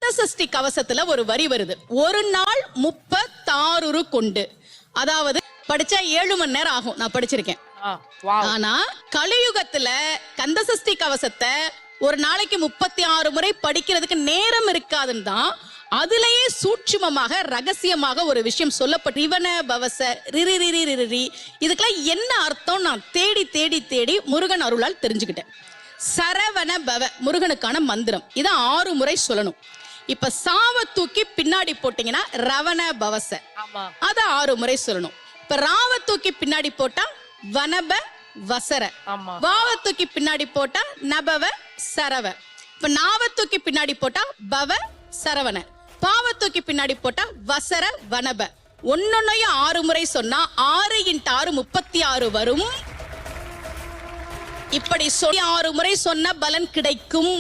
கந்தசஷ்டி கவசத்துல ஒரு வரி வருது, ஒரு நாள் 36 கொண்டு. அதாவது படிச்சா 7 மணி நேரம் ஆகும். நான் படிச்சிருக்கேன். ஆனா கலியுகத்துல கந்தசஷ்டி கவசத்தை ஒரு நாளைக்கு 36 முறை படிக்கிறதுக்கு நேரம் இருக்காதுன்னு தான் அதுலயே சூட்சுமமாக ரகசியமாக ஒரு விஷயம் சொல்லப்பட்டு இவன பவச ரிரி இதுக்கெல்லாம் என்ன அர்த்தம் நான் தேடி தேடி தேடி முருகன் அருளால் தெரிஞ்சுக்கிட்டேன். சரவண பவ முருகனுக்கான மந்திரம். இதை 6 முறை சொல்லணும். இப்ப சாவ தூக்கி பின்னாடி போட்டீங்கன்னா ரவண பவச, அத 6 முறை சொல்லணும். இப்ப ராவ தூக்கி பின்னாடி போட்டா வனப வசர, வாவ தூக்கி பின்னாடி போட்டா நபவ சரவ, இப்ப நாவ தூக்கி பின்னாடி போட்டா பவ சரவண, பாவ தூக்கி பின்னாடி போட்டா வசர வனப. ஒன்னொன்னையும் 6 முறை சொன்னா 6 × 6 36 வரும். இப்படி 6 முறை சொன்ன பலன் கிடைக்கும்.